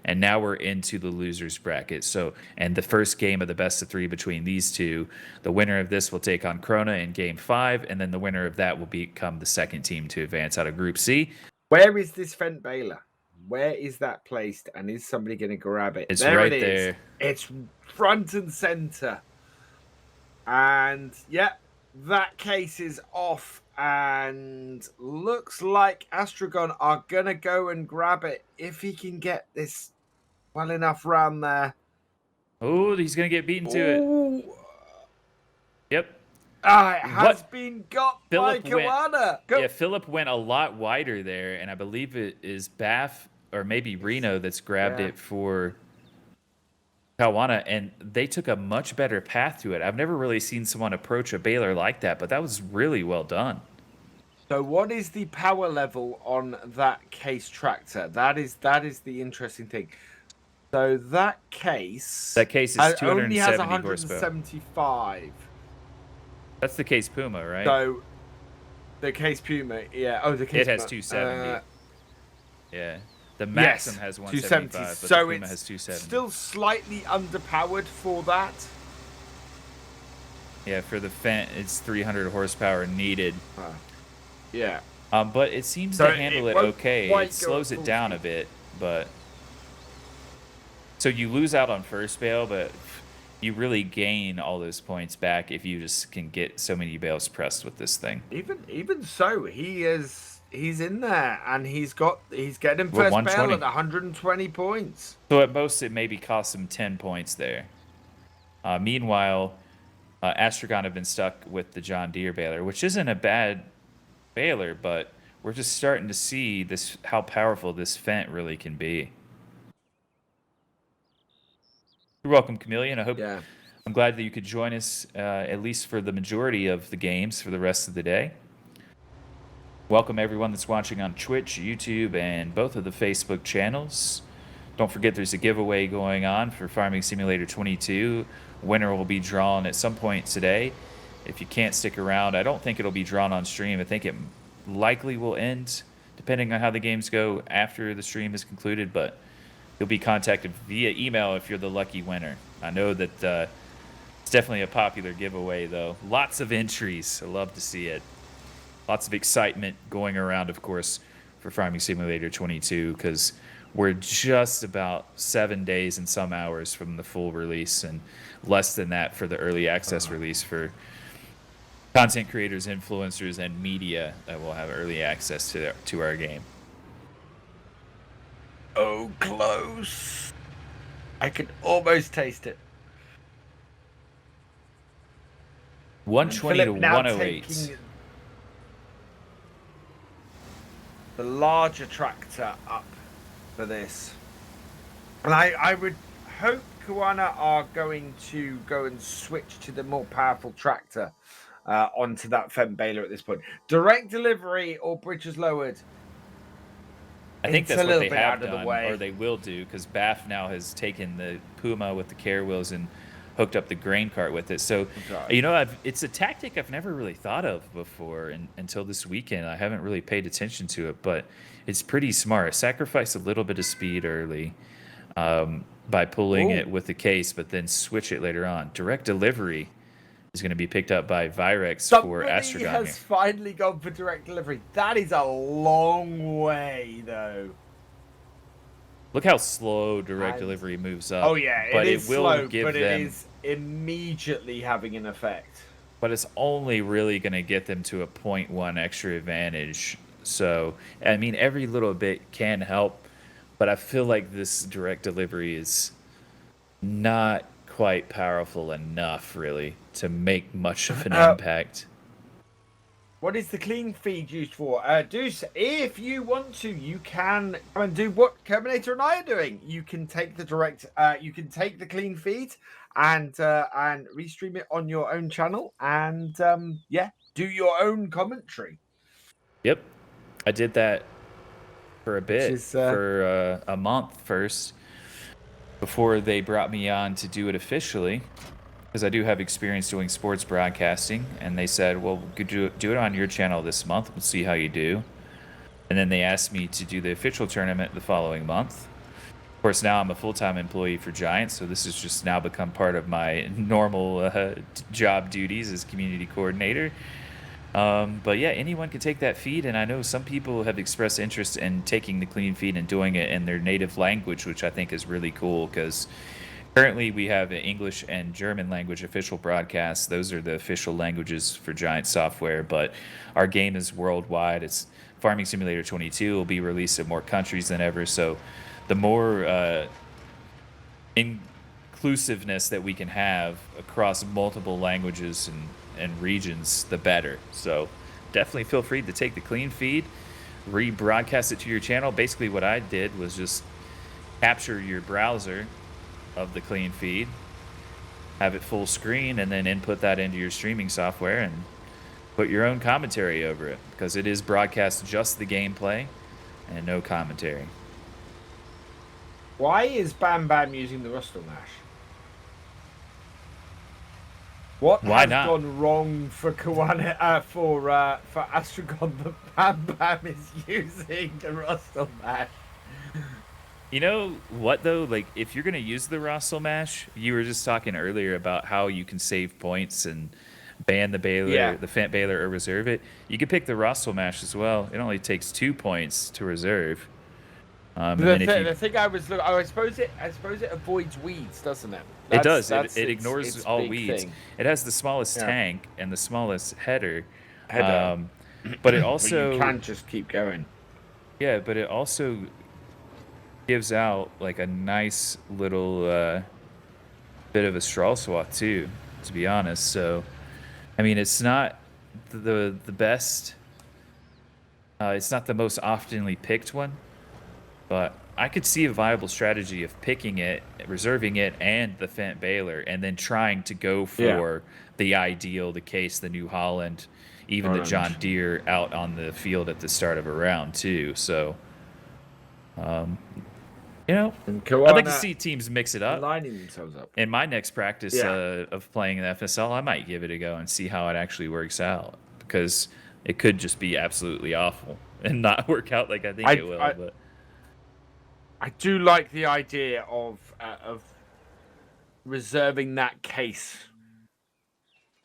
And now we're into the losers bracket. So, and the first game of the best of 3 between these two, the winner of this will take on Krona in game 5, and then the winner of that will become the second team to advance out of Group C. Where is this Fent Baler? Where is that placed? And is somebody going to grab it? It's there right it is. there. It's front and center. And yeah, that case is off. And looks like Astragon are going to go and grab it if he can get this well enough round there. Oh, he's going to get beaten to it. Yep. It has been got Phillip by Cowana. Yeah, Phillip went a lot wider there, and I believe it is Baff or maybe Reno that's grabbed it for Cowana, and they took a much better path to it. I've never really seen someone approach a baler like that, but that was really well done. So what is the power level on that case tractor? That is the interesting thing. So that case is 270 only has horsepower. 175. That's the case Puma, right? So the case Puma, yeah. Oh, the case it has 270. Yeah. The Maxim has 175, but so the Puma has 270. Still slightly underpowered for that. Yeah, for the Fent, it's 300 horsepower needed. Yeah. But it seems to handle it okay. It slows it down a bit, but so you lose out on first bale, but you really gain all those points back if you just can get so many bales pressed with this thing. Even so, he's in there and he's getting first bale at 120 points. So at most it maybe costs him 10 points there. Meanwhile, Astragon have been stuck with the John Deere baler, which isn't a bad baler, but we're just starting to see how powerful this Fent really can be. You're welcome, Chameleon. I'm glad that you could join us at least for the majority of the games for the rest of the day. Welcome everyone that's watching on Twitch, YouTube, and both of the Facebook channels. Don't forget there's a giveaway going on for Farming Simulator 22. Winner will be drawn at some point today. If you can't stick around, I don't think it'll be drawn on stream. I think it likely will end depending on how the games go after the stream is concluded, but you'll be contacted via email if you're the lucky winner. I know that it's definitely a popular giveaway, though. Lots of entries. I love to see it. Lots of excitement going around, of course, for Farming Simulator 22, because we're just about 7 days and some hours from the full release, and less than that for the early access release for content creators, influencers, and media that will have early access to our game. Oh, close. I can almost taste it. 120 to 108. The larger tractor up for this. And I would hope Cowana are going to go and switch to the more powerful tractor onto that Fent baler at this point. Direct delivery or bridges lowered. I think that's what they have done, or they will do, because Baff now has taken the Puma with the care wheels and hooked up the grain cart with it. So, you know, it's a tactic I've never really thought of before until this weekend. I haven't really paid attention to it, but it's pretty smart. Sacrifice a little bit of speed early by pulling it with the case, but then switch it later on. Direct delivery is going to be picked up by Virex for Astragon. Somebody has finally gone for direct delivery. That is a long way, though. Look how slow direct delivery moves up. Oh, yeah, but it is slow, but it is immediately having an effect. But it's only really going to get them to a 0.1 extra advantage. So, I mean, every little bit can help, but I feel like this direct delivery is not quite powerful enough, really, to make much of an impact. What is the clean feed used for? Deuce, if you want to, you can come and do what Terminator and I are doing. You can take the take the clean feed and restream it on your own channel and do your own commentary. Yep, I did that for a bit, for a month first, before they brought me on to do it officially, because I do have experience doing sports broadcasting, and they said, well, could you do it on your channel this month? We'll see how you do. And then they asked me to do the official tournament the following month. Of course, now I'm a full-time employee for Giants, so this has just now become part of my normal job duties as community coordinator. But yeah, anyone can take that feed, and I know some people have expressed interest in taking the clean feed and doing it in their native language, which I think is really cool because currently we have English and German language official broadcasts. Those are the official languages for Giant software, but our game is worldwide. It's Farming Simulator 22 will be released in more countries than ever, so the more inclusiveness that we can have across multiple languages and regions, the better. So definitely feel free to take the clean feed, rebroadcast it to your channel. Basically what I did was just capture your browser of the clean feed, have it full screen, and then input that into your streaming software and put your own commentary over it, because it is broadcast just the gameplay and no commentary. Why is BamBam using the Rustle Mash? What Why has not? gone wrong for Cowana, for Astragon that BamBam is using the Rustle Mash? You know what though? Like, if you're gonna use the Rustle Mash, you were just talking earlier about how you can save points and ban the Baylor, the Fent Baylor, or reserve it. You could pick the Rustle Mash as well. It only takes 2 points to reserve. The thing I was looking, I suppose it avoids weeds, doesn't it? It does. It ignores all weeds. Thing. It has the smallest tank and the smallest header. But it also but you can't just keep going. Yeah, but it also gives out like a nice little bit of a straw swath too, to be honest. So, I mean, it's not the best. It's not the most oftenly picked one. But I could see a viable strategy of picking it, reserving it, and the Fent Baylor, and then trying to go for the ideal, the Case, the New Holland, even the John Deere out on the field at the start of a round too. So, you know, Cowana, I'd like to see teams mix it up. Lining themselves up. In my next practice of playing in the FSL, I might give it a go and see how it actually works out, because it could just be absolutely awful and not work out like I think it will. But I do like the idea of reserving that Case.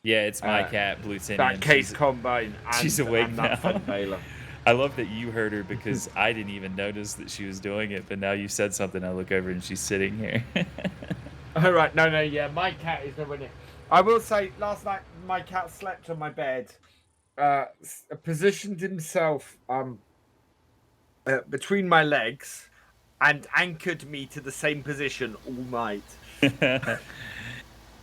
Yeah, it's my cat, Blutinian. That Case combine. She's awake now. Baylor. I love that you heard her, because I didn't even notice that she was doing it, but now you said something, I look over and she's sitting here. All right, no, yeah, my cat is nowhere near. I will say, last night my cat slept on my bed, positioned himself between my legs, and anchored me to the same position all night.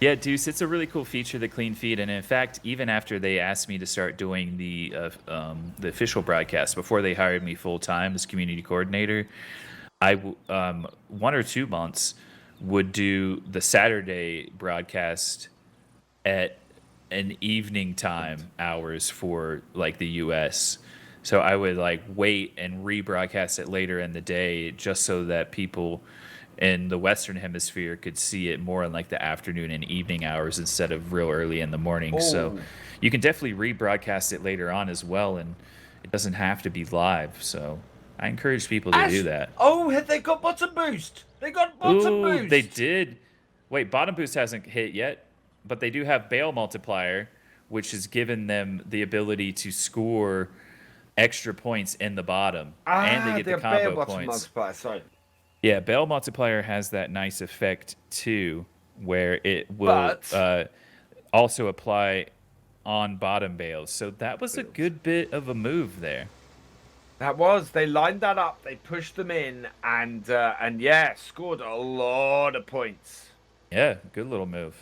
Yeah, Deuce, it's a really cool feature, the clean feed. And in fact, even after they asked me to start doing the official broadcast, before they hired me full time as community coordinator, I 1 or 2 months would do the Saturday broadcast at an evening time hours for like the US. So I would like wait and rebroadcast it later in the day, just so that people in the Western Hemisphere could see it more in like the afternoon and evening hours instead of real early in the morning. So you can definitely rebroadcast it later on as well, and it doesn't have to be live. So I encourage people to do that. Oh, they got bottom boost. They got bottom boost. They did. Wait, bottom boost hasn't hit yet, but they do have bail multiplier, which has given them the ability to score extra points in the bottom, and they get the combo points. Sorry. Yeah, bail multiplier has that nice effect too, where it will also apply on bottom bales. So that was a good bit of a move there. That was. They lined that up. They pushed them in, and yeah, scored a lot of points. Yeah, good little move.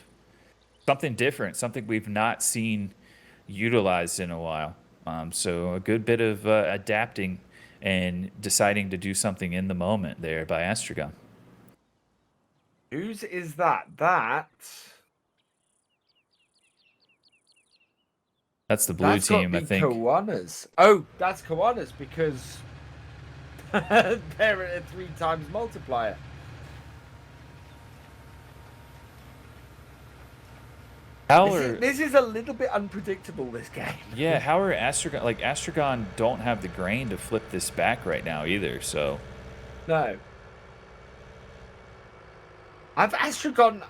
Something different, something we've not seen utilized in a while. So a good bit of adapting and deciding to do something in the moment there by Astragon. Whose is that? That's the blue team, I think. Cowana's. Oh, that's Cowana's, because they're at a 3 times multiplier. This is a little bit unpredictable, this game. Yeah, how are Astragon... Like, Astragon don't have the grain to flip this back right now either, so... No. I've Astragon.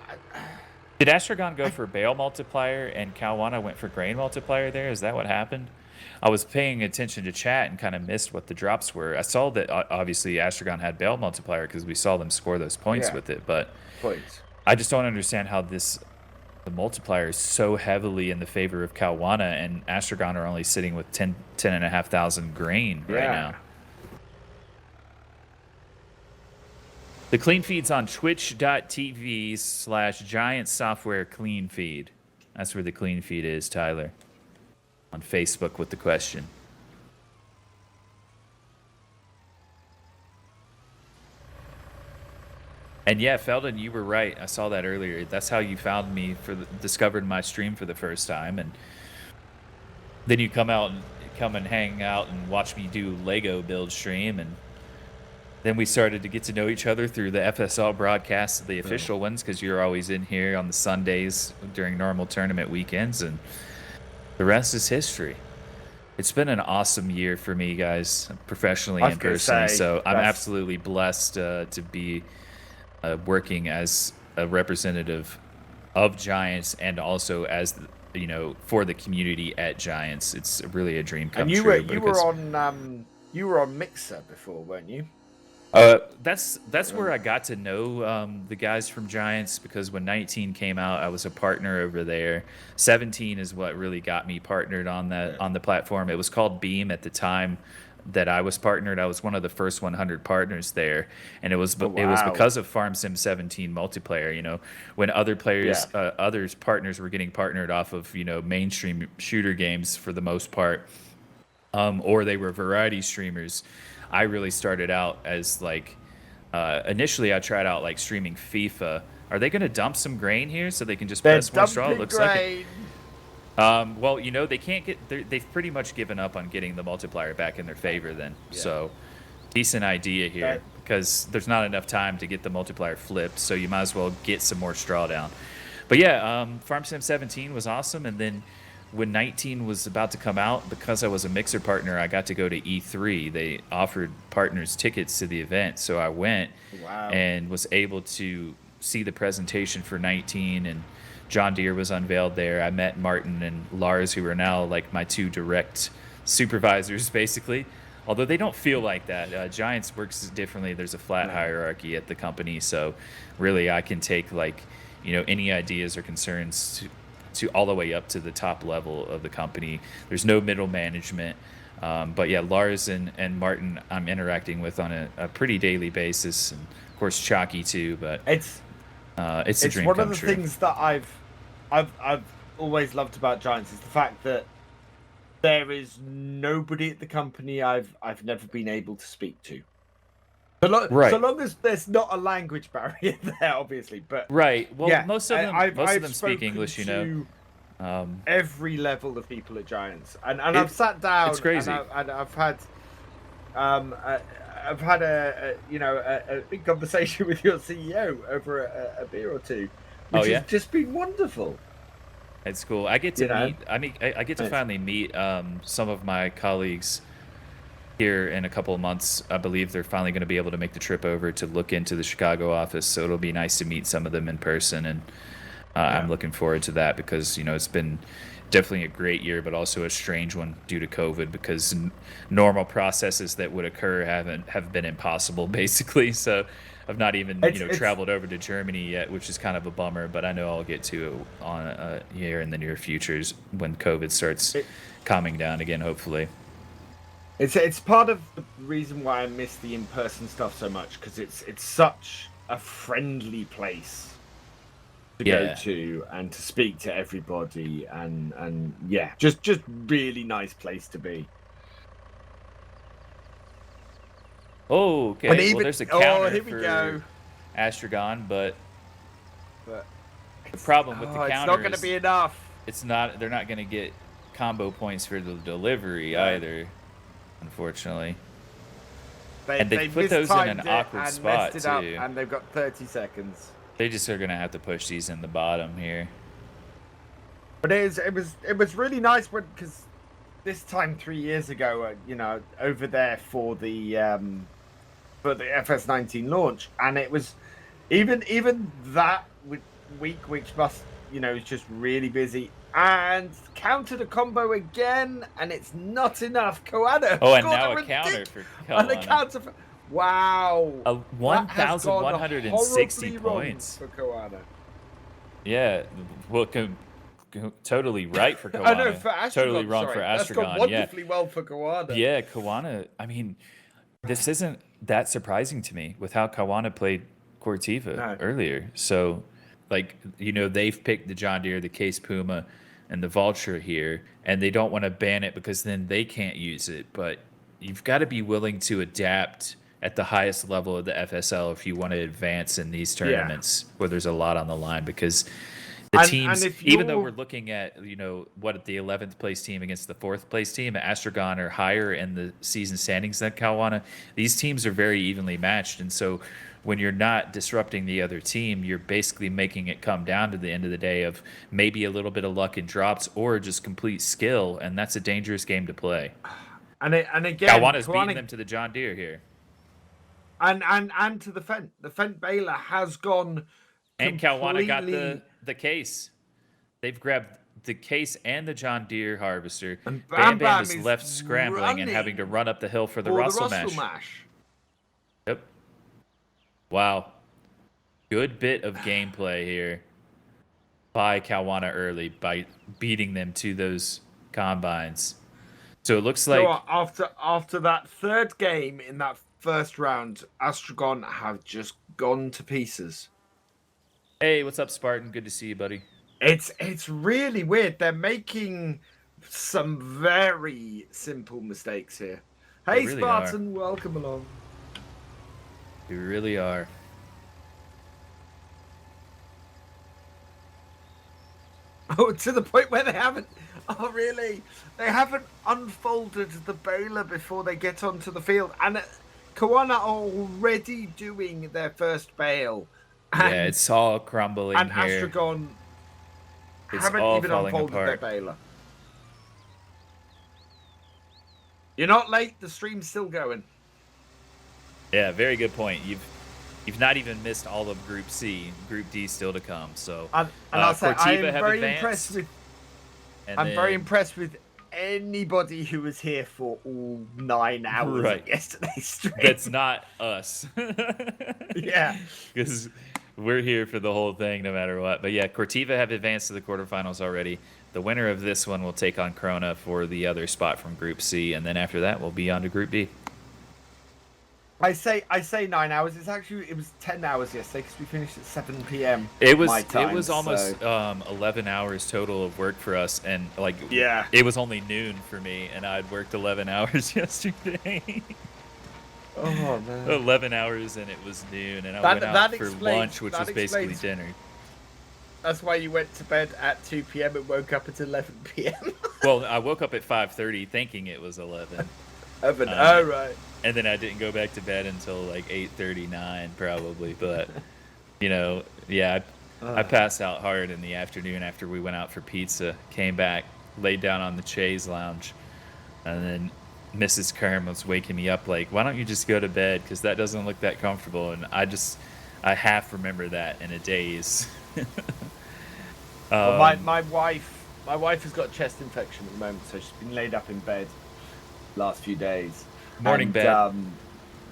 Did Astragon go for Bale multiplier and Cowana went for grain multiplier there? Is that what happened? I was paying attention to chat and kind of missed what the drops were. I saw that obviously Astragon had Bale multiplier because we saw them score those points with it, but I just don't understand how the multiplier is so heavily in the favor of Cowana, and Astragon are only sitting with 10,500 grain right now. The clean feed's on twitch.tv/Giant Software Clean Feed. That's where the clean feed is, Tyler. On Facebook with the question. And yeah, Feldon, you were right. I saw that earlier. That's how you found me discovered my stream for the first time, and then you come and hang out and watch me do Lego build stream, and then we started to get to know each other through the FSL broadcasts, the official ones, because you're always in here on the Sundays during normal tournament weekends, and the rest is history. It's been an awesome year for me, guys, professionally and personally. So I'm absolutely blessed to be working as a representative of Giants and also as for the community at Giants. It's really a dream come true. And you were on Mixer before, weren't you? That's where I got to know the guys from Giants, because when 19 came out, I was a partner over there. 17 is what really got me partnered on the platform. It was called Beam at the time that I was partnered. I was one of the first 100 partners there, and it was because of FarmSim 17 multiplayer. When other players, others partners were getting partnered off of mainstream shooter games for the most part, or they were variety streamers. I really started out as initially I tried out streaming FIFA. Are they going to dump some grain here so they can just press more straw? It looks like it. Well, they can't they've pretty much given up on getting the multiplier back in their favor then. Yeah. So decent idea here, because there's not enough time to get the multiplier flipped, so you might as well get some more straw down. But yeah, FarmSim 17 was awesome, and then when 19 was about to come out, because I was a Mixer partner, I got to go to E3. They offered partners tickets to the event, so I went and was able to see the presentation for 19, and John Deere was unveiled there. I met Martin and Lars, who are now my two direct supervisors, basically. Although they don't feel like that. Giants works differently. There's a flat hierarchy at the company, so really I can take any ideas or concerns to all the way up to the top level of the company. There's no middle management. But yeah, Lars and Martin I'm interacting with on a pretty daily basis, and of course Chalky too. But it's a dream come true. It's one of the things that I've always loved about Giants is the fact that there is nobody at the company I've never been able to speak to. So long as there's not a language barrier there, obviously. But well, most of them speak English, every level of people at Giants, and I've sat down. It's crazy. And I've had a big conversation with your CEO over a beer or two, which has just been wonderful. It's cool. I get to meet. I get to finally meet some of my colleagues here in a couple of months. I believe they're finally going to be able to make the trip over to look into the Chicago office, so it'll be nice to meet some of them in person, and I'm looking forward to that, because it's been definitely a great year, but also a strange one due to COVID, because normal processes that would occur have been impossible basically. So I've not even traveled over to Germany yet, which is kind of a bummer, but I know I'll get to on here in the near futures when COVID starts calming down again, hopefully. It's part of the reason why I miss the in-person stuff so much, because it's such a friendly place to go to and to speak to everybody, and just really nice place to be. Oh, okay. Well, there's a counter here we go. Astragon, but the problem with the counter it's not going to be enough. It's not. They're not going to get combo points for the delivery either, unfortunately. They put those in an awkward spot too, and they've got 30 seconds. They just are going to have to push these in the bottom here. But it was really nice because this time 3 years ago, over there for the FS19 launch, and it was Even that week, which must, is just really busy. And countered a combo again, and it's not enough. Cowana. Oh, and now a counter for Cowana. And a counter for... Wow. 1,160 points for Cowana. Yeah, well, totally right for Cowana. I know, for Astragon, totally wrong sorry. for Astragon. That's gone wonderfully well for Cowana. Yeah, Cowana. I mean, this isn't that surprising to me with how Cowana played Cortiva earlier. So, like, they've picked the John Deere, the Case Puma, and the Vulture here, and they don't want to ban it because then they can't use it. But you've got to be willing to adapt at the highest level of the FSL if you want to advance in these tournaments where there's a lot on the line, because the teams, even though we're looking at, what the 11th place team against the 4th place team, Astragon are higher in the season standings than Cowana. These teams are very evenly matched. And so when you're not disrupting the other team, you're basically making it come down to the end of the day of maybe a little bit of luck in drops or just complete skill. And that's a dangerous game to play. And again, Cowana's beating them to the John Deere here. And to the Fent. The Fent Baylor has gone and Cowana got the case. They've grabbed the case and the John Deere harvester. And BamBam is left scrambling and having to run up the hill for the Russell mash. Yep. Wow. Good bit of gameplay here by Cowana early by beating them to those combines. So it looks like after that third game in that first round, Astragon have just gone to pieces. Hey, what's up, Spartan? Good to see you, buddy. It's really weird. They're making some very simple mistakes here. Hey, really Spartan, welcome along. You really are. Oh, to the point where they haven't. Oh, really? They haven't unfolded the baler before they get onto the field. And Cowana are already doing their first bale. Yeah, it's all crumbling and here. And Astragon haven't even unfolded their baler. You're not late. The stream's still going. Yeah, very good point. You've not even missed all of Group C. Group D still to come. So, and I'll say I'm very impressed with. I'm very impressed with anybody who was here for all 9 hours of yesterday's stream. That's not us. Yeah, because we're here for the whole thing no matter what. But yeah, Cortiva have advanced to the quarterfinals already. The winner of this one will take on Krona for the other spot from Group C, and then after that we'll be on to Group D. I say 9 hours. It was 10 hours yesterday because we finished at 7 p.m. It was almost 11 hours total of work for us, and it was only noon for me, and I'd worked 11 hours yesterday. Oh man, 11 hours and it was noon, and I went out for lunch, which was basically dinner. That's why you went to bed at 2 p.m. and woke up at 11 p.m. Well, I woke up at 5:30 thinking it was 11. Right. And then I didn't go back to bed until like 8:39 probably, but I passed out hard in the afternoon after we went out for pizza, came back, laid down on the chaise lounge, and then Mrs. Kerm was waking me up like, why don't you just go to bed, because that doesn't look that comfortable. And I half remember that in a daze. Well, my wife has got a chest infection at the moment, so she's been laid up in bed last few days. Morning bed.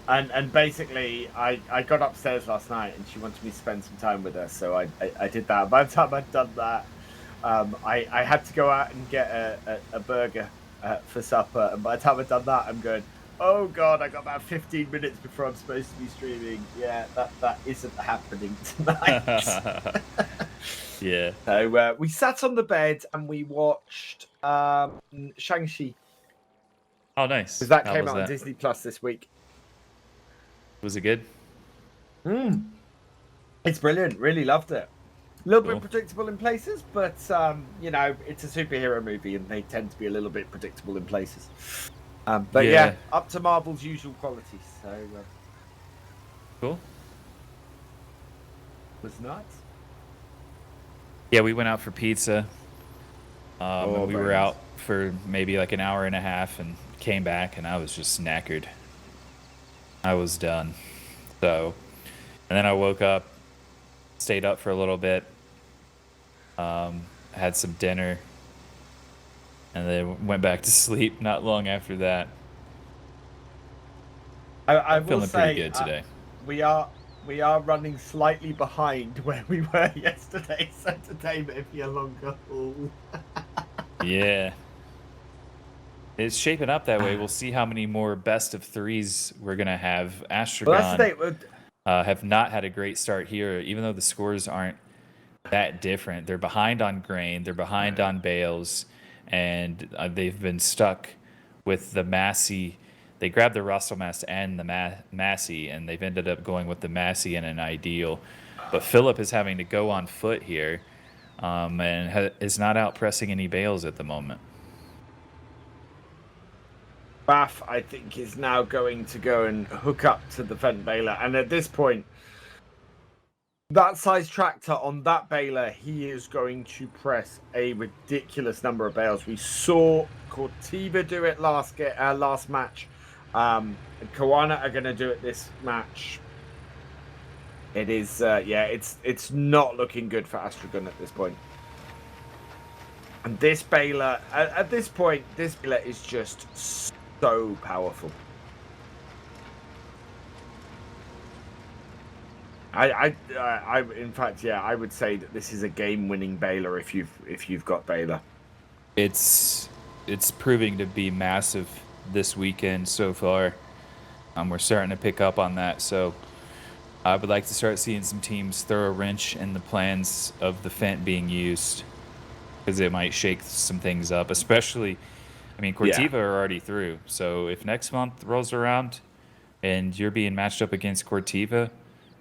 And basically, I got upstairs last night, and she wanted me to spend some time with her, so I did that. By the time I'd done that, I had to go out and get a burger for supper, and by the time I'd done that, I'm going, oh god, I got about 15 minutes before I'm supposed to be streaming. Yeah, that isn't happening tonight. Yeah. So we sat on the bed and we watched Shang-Chi. Oh, nice. Because that came out on Disney Plus this week. Was it good? It's brilliant. Really loved it. A little bit predictable in places, but it's a superhero movie, and they tend to be a little bit predictable in places. But yeah, up to Marvel's usual qualities. So cool. Was nice. Yeah, we went out for pizza. And we were out for maybe like an hour and a half, and came back, and I was just knackered. I was done. So, and then I woke up, stayed up for a little bit, had some dinner, and then went back to sleep not long after that. I'm feeling pretty good today. We are running slightly behind where we were yesterday, so today may be a longer haul. Yeah. It's shaping up that way. We'll see how many more best of threes we're going to have. Astragon have not had a great start here, even though the scores aren't that different. They're behind on grain, they're behind on bales, and they've been stuck with the Massey. They grabbed the Russell Mass and the Massey, and they've ended up going with the Massey in an ideal. But Phillip is having to go on foot here, and is not out pressing any bales at the moment. Baff, I think, is now going to go and hook up to the Fent baler. And at this point, that size tractor on that baler, he is going to press a ridiculous number of bales. We saw Cortiva do it last match. Cowana are going to do it this match. It is, it's not looking good for Astragon at this point. And this baler, at this point, this baler is just so powerful. In fact, I would say that this is a game-winning baler if you've got baler. It's proving to be massive this weekend so far. We're starting to pick up on that, so I would like to start seeing some teams throw a wrench in the plans of the Fent being used, because it might shake some things up, especially. I mean, Cortiva are already through, so if next month rolls around and you're being matched up against Cortiva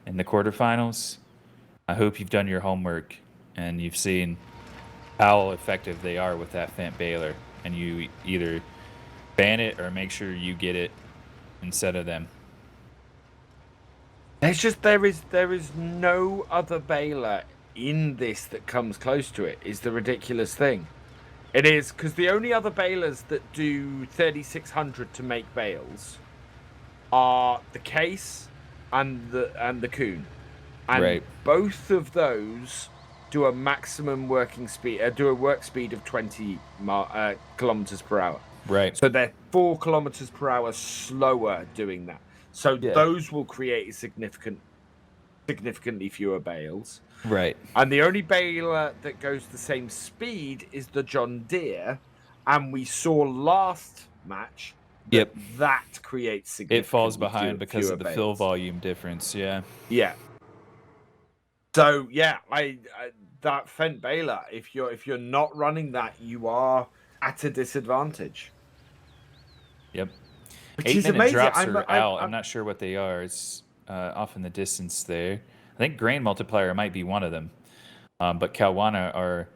in the quarterfinals, I hope you've done your homework and you've seen how effective they are with that Fent baler, and you either ban it or make sure you get it instead of them. It's just there is no other baler in this that comes close to it, is the ridiculous thing. It is, because the only other balers that do 3600 to make bales are the Case and the Coon, and both of those do a maximum working speed, do a work speed of 20 kilometers per hour. Right. So they're 4 kilometers per hour slower doing that. So those will create a significantly fewer bales. Right. And the only baler that goes the same speed is the John Deere. And we saw last match that creates significant. It falls behind because of the fill volume difference. Yeah. Yeah. So that Fent baler, if you're not running that, you are at a disadvantage. Yep. Which 8-minute drops are out. I'm not sure what they are. It's off in the distance there. I think grain multiplier might be one of them, but Cowana are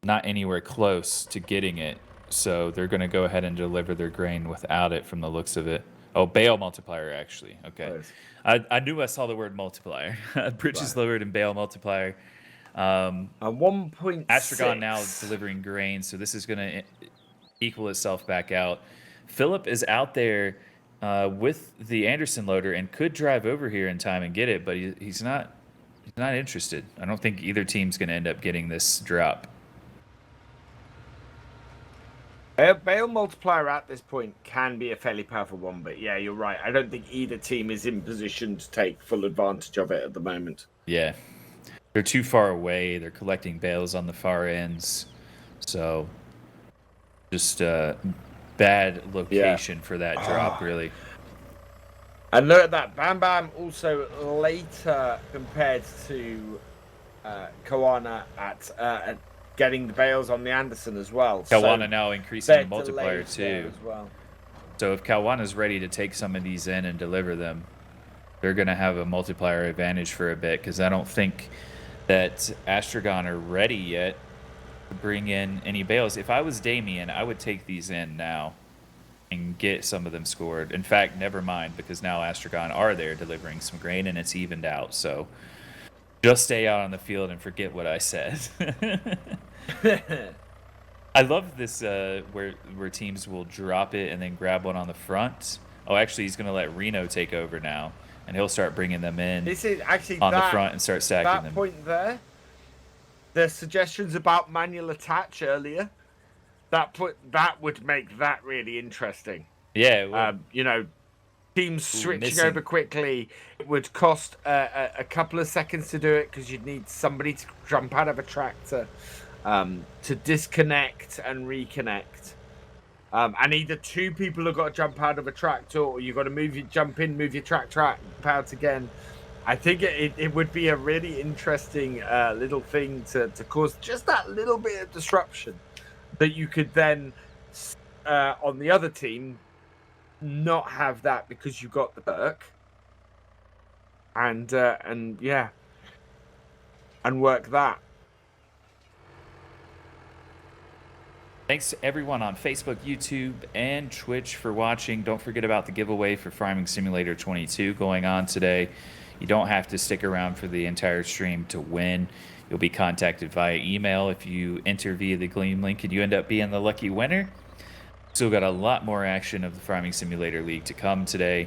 not anywhere close to getting it, so they're going to go ahead and deliver their grain without it from the looks of it. Oh, bale multiplier, actually. Okay. Nice. I knew I saw the word multiplier. Bridges lowered and bale multiplier. 1.6. Astragon now delivering grain, so this is going to equal itself back out. Phillip is out there with the Anderson loader and could drive over here in time and get it, but he's not interested. I don't think either team's going to end up getting this drop. Bale multiplier at this point can be a fairly powerful one, but yeah, you're right. I don't think either team is in position to take full advantage of it at the moment. Yeah. They're too far away. They're collecting bales on the far ends. So just bad location for that drop, really. And look at that. BamBam also later compared to Cowana at getting the bales on the Anderson as well. Cowana now increasing the multiplier too. As well. So if Cowana's ready to take some of these in and deliver them, they're going to have a multiplier advantage for a bit, because I don't think that Astragon are ready yet to bring in any bales. If I was Damian, I would take these in now and get some of them scored. In fact, never mind, because now Astragon are there delivering some grain and it's evened out. So just stay out on the field and forget what I said. I love this where teams will drop it and then grab one on the front. Oh, actually, he's going to let Reno take over now. and he'll start bringing them in This is actually on the front and start stacking them. That point there, the suggestions about manual attach earlier, that would make that really interesting. Yeah. You know, teams switching over quickly. It would cost a couple of seconds to do it because you'd need somebody to jump out of a tractor to disconnect and reconnect. And either two people have got to jump out of a tractor, or you've got to jump in, move your tractor out again. I think it would be a really interesting little thing to cause just that little bit of disruption that you could then, on the other team, not have that because you got the perk. And yeah, and work that. Thanks to everyone on Facebook, YouTube, and Twitch for watching. Don't forget about the giveaway for Farming Simulator 22 going on today. You don't have to stick around for the entire stream to win. You'll be contacted via email if you enter via the Gleam link and you end up being the lucky winner. Still got a lot more action of the Farming Simulator League to come today.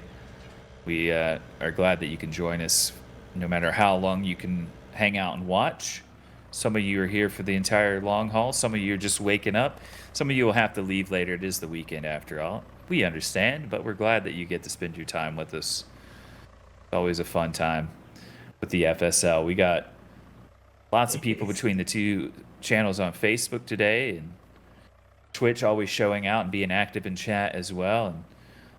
We are glad that you can join us no matter how long you can hang out and watch. Some of you are here for the entire long haul. Some of you are just waking up. Some of you will have to leave later. It is the weekend after all. We understand, but we're glad that you get to spend your time with us. It's always a fun time with the FSL. We got lots of people between the two channels on Facebook today, and Twitch always showing out and being active in chat as well. And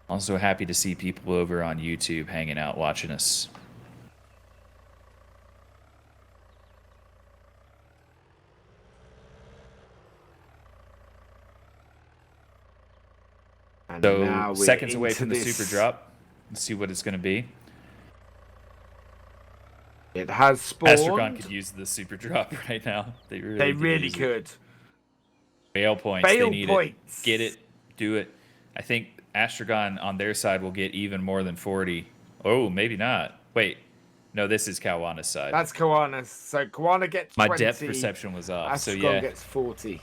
also happy to see people over on YouTube hanging out watching us. And so seconds away from the super drop. Let's see what it's going to be. It has spawned. Astragon could use the super drop right now. They really could. Bail points. Bail they need points. It. Get it. Do it. I think Astragon on their side will get even more than 40. Oh, maybe not. Wait. No, this is Coawana's side. That's Cowana. So Cowana gets 20. My depth perception was off. Astragon so yeah, gets 40.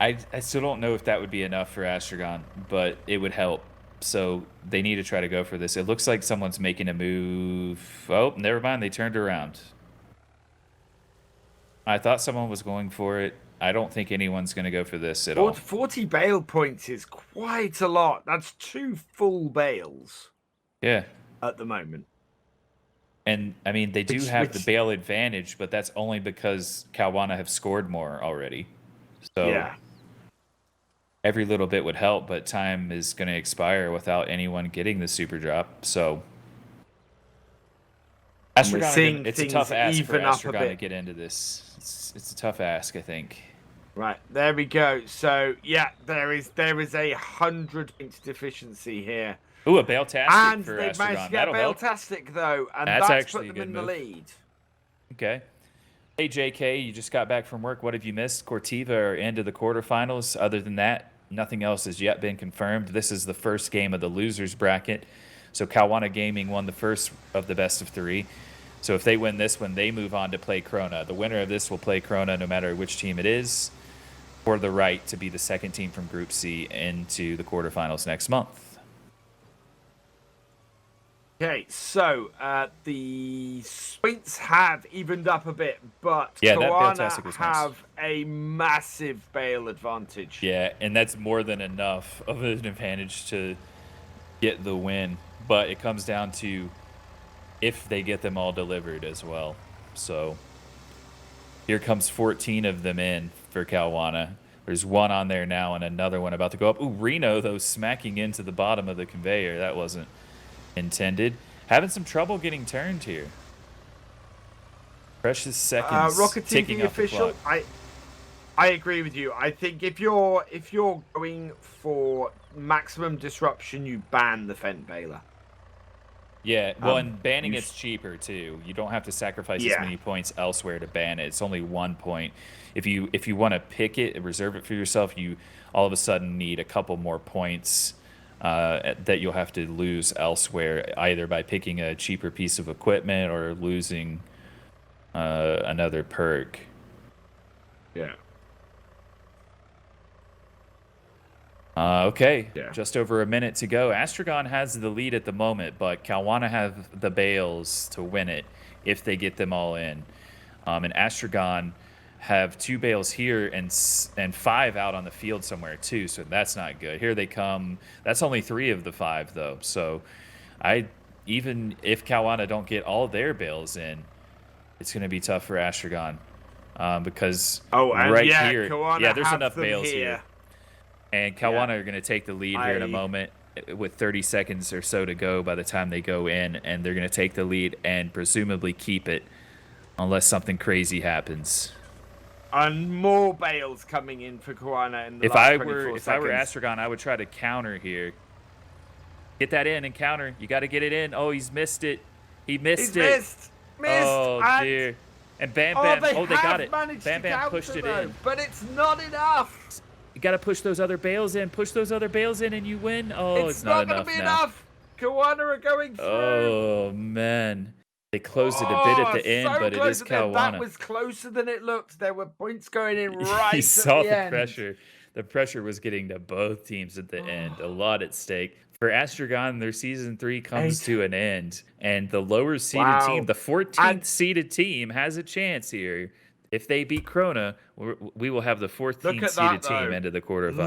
I still don't know if that would be enough for Astragon, but it would help. So they need to try to go for this. It looks like someone's making a move. Oh, never mind. They turned around. I thought someone was going for it. I don't think anyone's going to go for this at all. 40 bail points is quite a lot. That's 2 full bales. Yeah. At the moment. And, I mean, they do have the bail advantage, but that's only because Cowana have scored more already. So yeah. Every little bit would help, but time is going to expire without anyone getting the super drop. So Astragon, it's a tough ask for Astragon to get into this. It's a tough ask, I think. Right, there we go. So yeah, there is a 100 points deficiency here. Ooh, a bail-tastic for Astragon. And they've managed to get a bail-tastic though, and that's put them in the lead. Okay. Hey JK, you just got back from work. What have you missed? Cortiva are into the quarterfinals. Other than that, nothing else has yet been confirmed. This is the first game of the losers bracket. So Cowana Gaming won the first of the best of 3. So if they win this one, they move on to play Krona. The winner of this will play Krona no matter which team it is, for the right to be the second team from Group C into the quarterfinals next month. Okay, so the points have evened up a bit, but yeah, Cowana have a massive bail advantage. Yeah, and that's more than enough of an advantage to get the win. But it comes down to if they get them all delivered as well. So here comes 14 of them in for Cowana. There's one on there now and another one about to go up. Ooh, Reno, though, smacking into the bottom of the conveyor. That wasn't intended. Having some trouble getting turned here. Precious seconds. Rocket ticking TV off the official. clock. I agree with you. I think if you're going for maximum disruption, you ban the Fent Baler. Yeah, well, and banning it's cheaper too. You don't have to sacrifice as many points elsewhere to ban it. It's only 1 point. If you want to pick it and reserve it for yourself, you all of a sudden need a couple more points that you'll have to lose elsewhere, either by picking a cheaper piece of equipment or losing another perk. Yeah. Okay, just over a minute to go. Astragon has the lead at the moment, but Cowana have the bales to win it if they get them all in. And Astragon have 2 bales here and 5 out on the field somewhere too, so that's not good. Here they come. That's only 3 of the 5 though. So even if Cowana don't get all their bales in, it's going to be tough for Astragon because here, Cowana there's enough bales here. And Cowana are going to take the lead here in a moment with 30 seconds or so to go by the time they go in, and they're going to take the lead and presumably keep it unless something crazy happens. And more bales coming in for Cowana in the if last I 24 were seconds. Astragon, I would try to counter here. Get that in and counter. You got to get it in. Oh, he's missed it. He missed it. Missed. Oh, dear. And BamBam. They got it. BamBam pushed it in. But it's not enough. You got to push those other bales in. Push those other bales in and you win. Oh, it's not enough now. Enough. Cowana are going through. Oh, man. They closed it a bit at the end, but it is Cowana. That was closer than it looked. There were points going in right You saw the end. pressure. The pressure was getting to both teams at the end. A lot at stake. For Astragon, their Season 3 comes to an end. And the lower seeded team, the 14th seeded team, has a chance here. If they beat Krona, we will have the 14th seeded team into the quarterfinals.